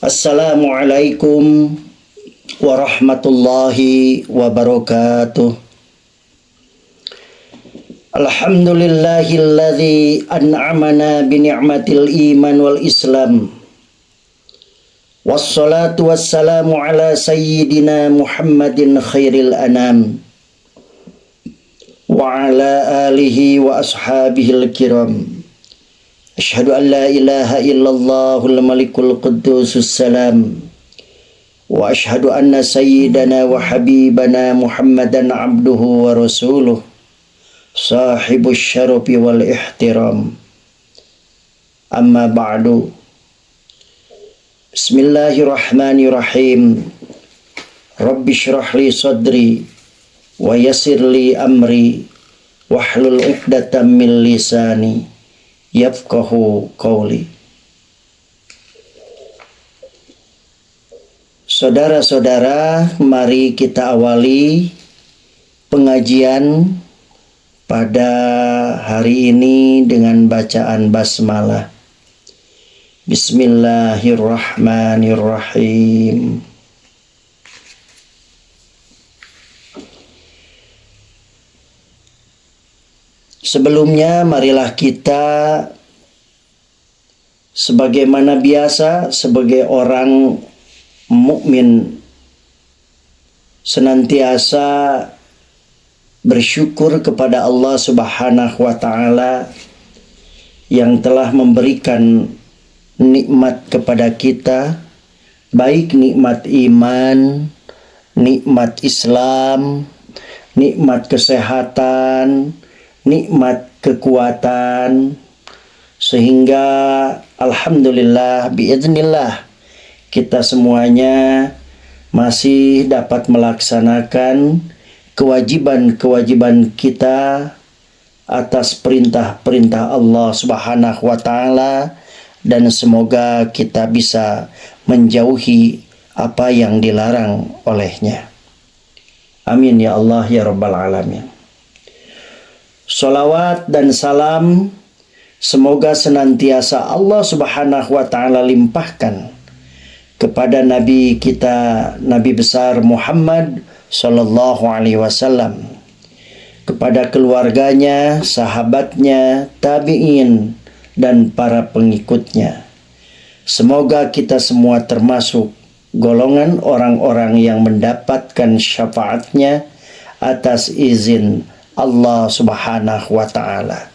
Assalamualaikum warahmatullahi wabarakatuh. Alhamdulillahilladzi an'amana bi ni'matil iman wal islam. Wassalatu wassalamu ala sayyidina Muhammadin khairil anam wa ala alihi wa ashabihil kiram. Asyhadu an la ilaha illallahul malikul quddusus salam. Wa asyhadu anna sayyidana wa habibana Muhammadan abduhu wa rasuluh. Sahibus syarafi wal ihtiram. Amma ba'du. Bismillahirrahmanirrahim. Rabbi syrah li sadri wa yassir li amri wahlul 'uqdatam min lisani yafqahu qawli. Saudara-saudara, mari kita awali pengajian pada hari ini dengan bacaan basmalah. Bismillahirrahmanirrahim. Sebelumnya marilah kita sebagaimana biasa sebagai orang mukmin senantiasa bersyukur kepada Allah Subhanahu wa taala yang telah memberikan nikmat kepada kita, baik nikmat iman, nikmat Islam, nikmat kesehatan, nikmat kekuatan, sehingga alhamdulillah biiznillah kita semuanya masih dapat melaksanakan kewajiban-kewajiban kita atas perintah-perintah Allah Subhanahu wa taala, dan semoga kita bisa menjauhi apa yang dilarang olehnya. Amin ya Allah ya rabbal alamin. Salawat dan salam semoga senantiasa Allah Subhanahu wa taala limpahkan kepada Nabi kita, Nabi besar Muhammad sallallahu alaihi wasallam, kepada keluarganya, sahabatnya, tabi'in dan para pengikutnya. Semoga kita semua termasuk golongan orang-orang yang mendapatkan syafaatnya atas izin Allah Subhanahu wa taala.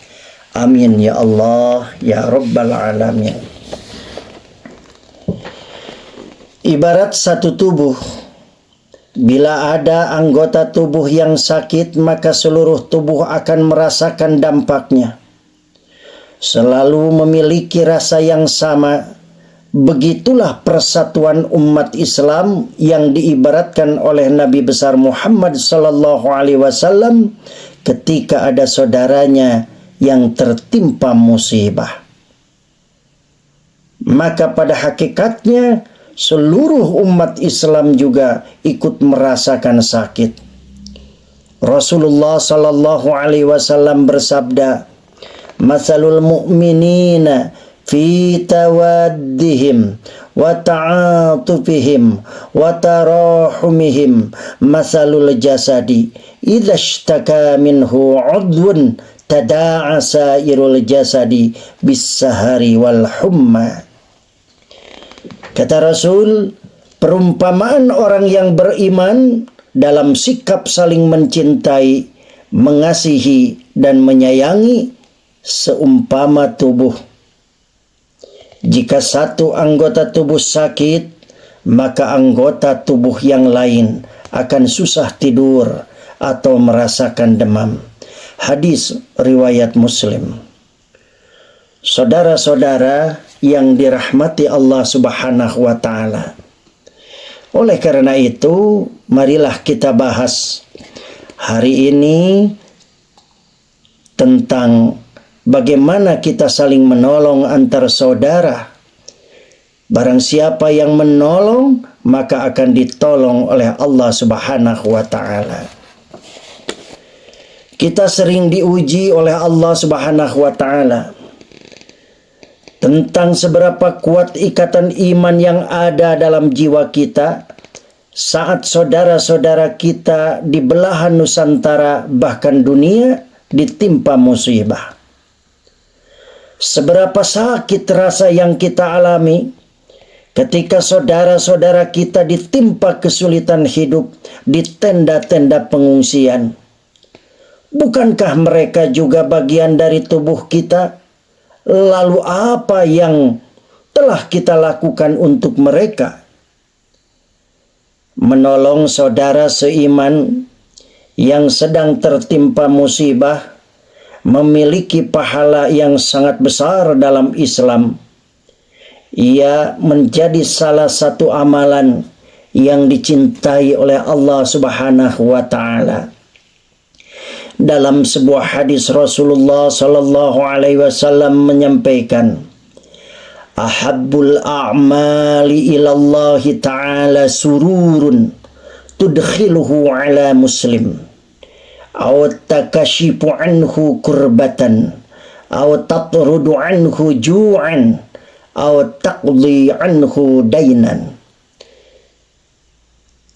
Amin ya Allah ya rabbal alamin. Ibarat satu tubuh, bila ada anggota tubuh yang sakit, maka seluruh tubuh akan merasakan dampaknya. Selalu memiliki rasa yang sama. Begitulah persatuan umat Islam yang diibaratkan oleh Nabi besar Muhammad sallallahu alaihi wasallam ketika ada saudaranya yang tertimpa musibah. Maka pada hakikatnya seluruh umat Islam juga ikut merasakan sakit. Rasulullah sallallahu alaihi wasallam bersabda, "Matsalul mu'minina fi tawaddihim wa ta'atufihim wa tarahumihim matsalul jasadi idza ishtaka minhu 'udwun tada'a sairul jasadi bis-sahari wal humma." Kata Rasul, perumpamaan orang yang beriman dalam sikap saling mencintai, mengasihi dan menyayangi seumpama tubuh. Jika satu anggota tubuh sakit, maka anggota tubuh yang lain akan susah tidur atau merasakan demam. Hadis riwayat Muslim. Saudara-saudara yang dirahmati Allah Subhanahu wa taala. Oleh karena itu, marilah kita bahas hari ini tentang bagaimana kita saling menolong antar saudara. Barang siapa yang menolong, maka akan ditolong oleh Allah Subhanahu wa taala. Kita sering diuji oleh Allah Subhanahu wa taala. tentang seberapa kuat ikatan iman yang ada dalam jiwa kita saat saudara-saudara kita di belahan Nusantara bahkan dunia ditimpa musibah. Seberapa sakit rasa yang kita alami ketika saudara-saudara kita ditimpa kesulitan hidup di tenda-tenda pengungsian. Bukankah mereka juga bagian dari tubuh kita? Lalu apa yang telah kita lakukan untuk mereka? Menolong saudara seiman yang sedang tertimpa musibah memiliki pahala yang sangat besar dalam Islam. Ia menjadi salah satu amalan yang dicintai oleh Allah Subhanahu wa taala. Dalam sebuah hadis Rasulullah sallallahu alaihi wasallam menyampaikan, ahabbul a'mali ilallahi ta'ala sururun tudkhiluhu ala muslim aw takashifu anhu kurbatan aw tatrudu anhu ju'an aw taqdi anhu dainan.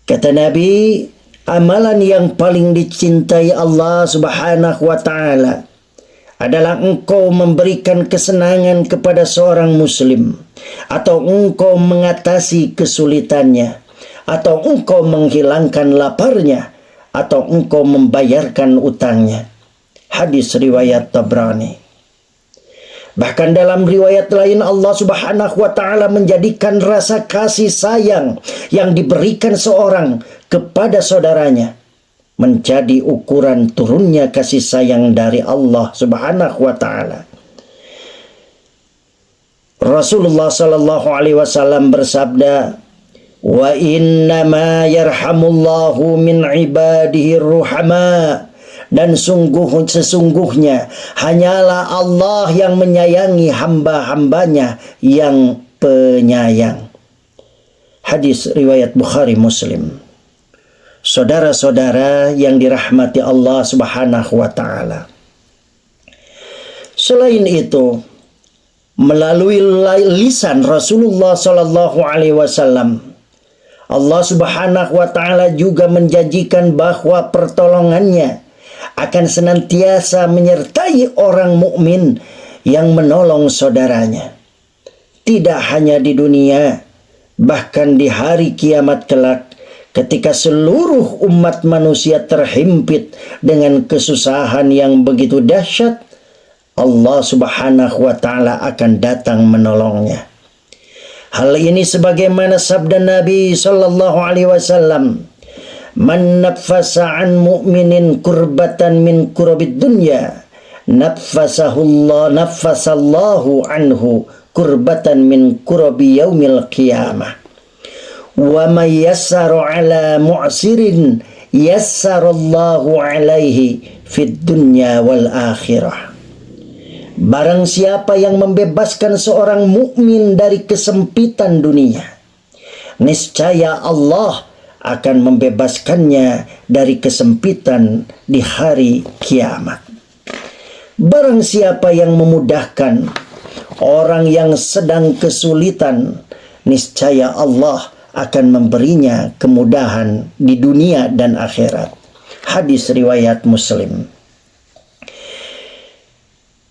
Kata Nabi, amalan yang paling dicintai Allah Subhanahu wa taala adalah engkau memberikan kesenangan kepada seorang muslim, atau engkau mengatasi kesulitannya, atau engkau menghilangkan laparnya, atau engkau membayarkan utangnya. Hadis riwayat Tabrani. Bahkan dalam riwayat lain Allah Subhanahu wa taala menjadikan rasa kasih sayang yang diberikan seorang kepada saudaranya menjadi ukuran turunnya kasih sayang dari Allah Subhanahu wa taala. Rasulullah sallallahu alaihi wasallam bersabda, "Wa innama yarhamullahu min ibadihi ruhama." Dan sesungguhnya hanyalah Allah yang menyayangi hamba-hambanya yang penyayang. Hadis riwayat Bukhari Muslim. Saudara-saudara yang dirahmati Allah Subhanahu wa taala. Selain itu, melalui lisan Rasulullah sallallahu alaihi wasallam, Allah Subhanahu wa taala juga menjanjikan bahwa pertolongannya akan senantiasa menyertai orang mukmin yang menolong saudaranya. Tidak hanya di dunia, bahkan di hari kiamat kelak, ketika seluruh umat manusia terhimpit dengan kesusahan yang begitu dahsyat, Allah Subhanahu wa taala akan datang menolongnya. Hal ini sebagaimana sabda Nabi sallallahu alaihi wasallam, "Man nafasa an mu'minin kurbatan min kurabid dunya, nafasallahu anhu kurbatan min kurabi yaumil qiyamah. Wa may yassaru ala mu'sirin yassarallahu alaihi fid dunya wal akhirah." Barang siapa yang membebaskan seorang mukmin dari kesempitan dunia, niscaya Allah akan membebaskannya dari kesempitan di hari kiamat. Barang siapa yang memudahkan orang yang sedang kesulitan, niscaya Allah akan memberinya kemudahan di dunia dan akhirat. Hadis riwayat Muslim.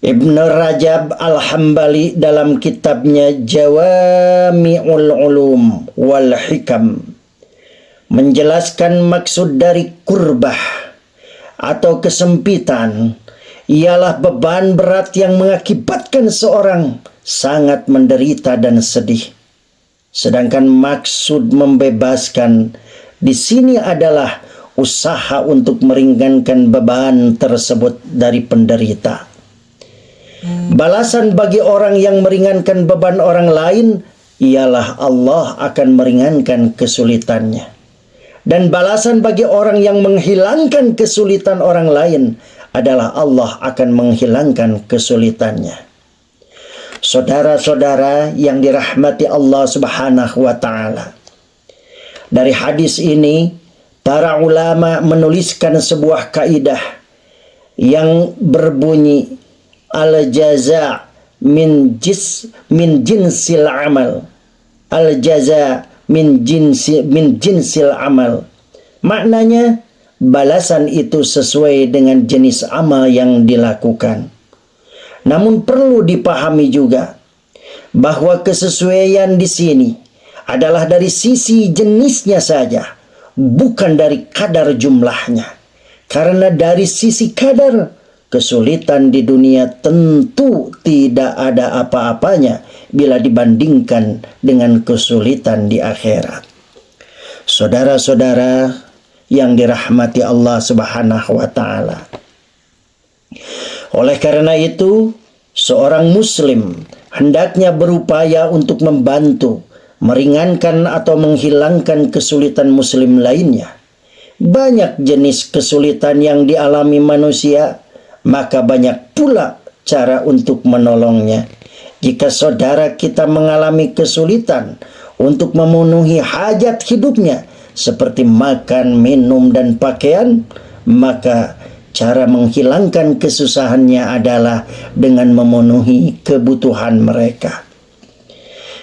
Ibn Rajab Al-Hambali dalam kitabnya Jawami'ul Ulum wal Hikam menjelaskan maksud dari kurbah atau kesempitan ialah beban berat yang mengakibatkan seorang sangat menderita dan sedih. Sedangkan maksud membebaskan di sini adalah usaha untuk meringankan beban tersebut dari penderita. Balasan bagi orang yang meringankan beban orang lain ialah Allah akan meringankan kesulitannya. Dan balasan bagi orang yang menghilangkan kesulitan orang lain adalah Allah akan menghilangkan kesulitannya. Saudara-saudara yang dirahmati Allah Subhanahu wa taala. Dari hadis ini, para ulama menuliskan sebuah kaidah yang berbunyi al-jaza' min jinsil amal. Al jaza min jinsil amal. Maknanya, balasan itu sesuai dengan jenis amal yang dilakukan. Namun perlu dipahami juga bahwa kesesuaian di sini adalah dari sisi jenisnya saja, bukan dari kadar jumlahnya. Karena dari sisi kadar, kesulitan di dunia tentu tidak ada apa-apanya bila dibandingkan dengan kesulitan di akhirat. Saudara-saudara yang dirahmati Allah Subhanahu wa ta'ala. Oleh karena itu, seorang muslim hendaknya berupaya untuk membantu, meringankan atau menghilangkan kesulitan muslim lainnya. Banyak jenis kesulitan yang dialami manusia, maka banyak pula cara untuk menolongnya. Jika saudara kita mengalami kesulitan untuk memenuhi hajat hidupnya, seperti makan, minum, dan pakaian, maka cara menghilangkan kesusahannya adalah dengan memenuhi kebutuhan mereka.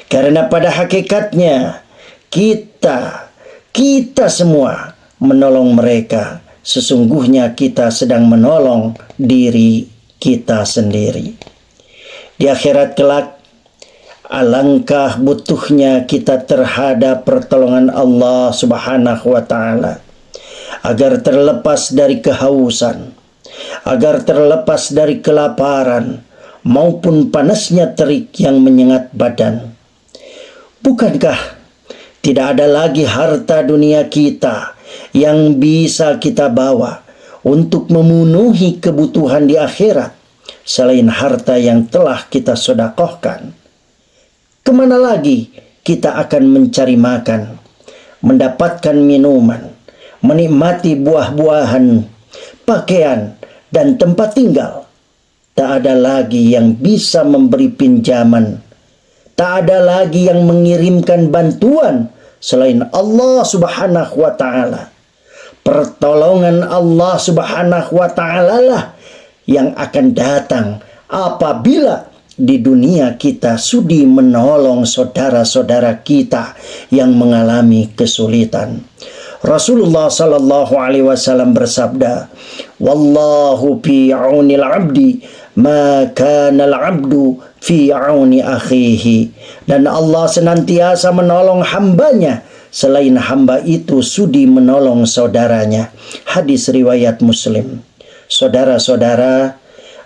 Karena pada hakikatnya kita semua menolong mereka, sesungguhnya kita sedang menolong diri kita sendiri. Di akhirat kelak, alangkah butuhnya kita terhadap pertolongan Allah Subhanahu wa ta'ala, agar terlepas dari kehausan, agar terlepas dari kelaparan, maupun panasnya terik yang menyengat badan. Bukankah tidak ada lagi harta dunia kita yang bisa kita bawa untuk memenuhi kebutuhan di akhirat selain harta yang telah kita sedekahkan? Kemana lagi kita akan mencari makan, mendapatkan minuman, menikmati buah-buahan, pakaian, dan tempat tinggal? Tak ada lagi yang bisa memberi pinjaman. Tak ada lagi yang mengirimkan bantuan selain Allah Subhanahu wa ta'ala. Pertolongan Allah Subhanahu wa ta'ala lah yang akan datang apabila di dunia kita sudi menolong saudara-saudara kita yang mengalami kesulitan. Rasulullah sallallahu alaihi wasallam bersabda, "Wallahu fi 'aunil 'abdi ma kana al-'abdu fi 'auni akhihi." Dan Allah senantiasa menolong hambanya selain hamba itu sudi menolong saudaranya. Hadis riwayat Muslim. Saudara-saudara,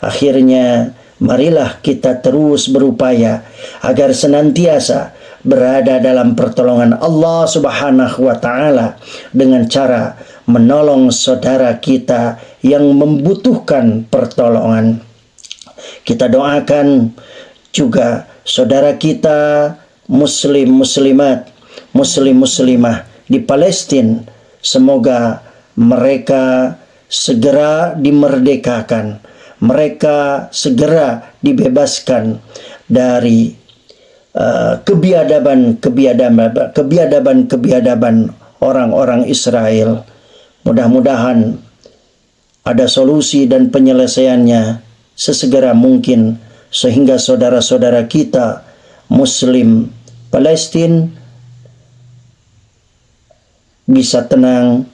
akhirnya marilah kita terus berupaya agar senantiasa berada dalam pertolongan Allah Subhanahu wa ta'ala dengan cara menolong saudara kita yang membutuhkan pertolongan. Kita doakan juga saudara kita muslim-muslimat, muslim-muslimah di Palestina, semoga mereka segera dimerdekakan, mereka segera dibebaskan dari kebiadaban orang-orang Israel. Mudah-mudahan ada solusi dan penyelesaiannya sesegera mungkin, sehingga saudara-saudara kita Muslim Palestina bisa tenang,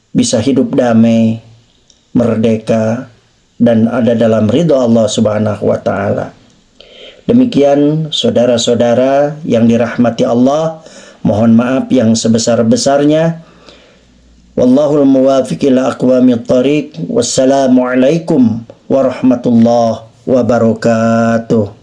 bisa hidup damai, merdeka, dan ada dalam ridha Allah Subhanahu wa ta'ala. Demikian saudara-saudara yang dirahmati Allah, mohon maaf yang sebesar-besarnya. Wallahul muwafiq ila aqwamit thariq. Wassalamualaikum warahmatullahi wabarakatuh.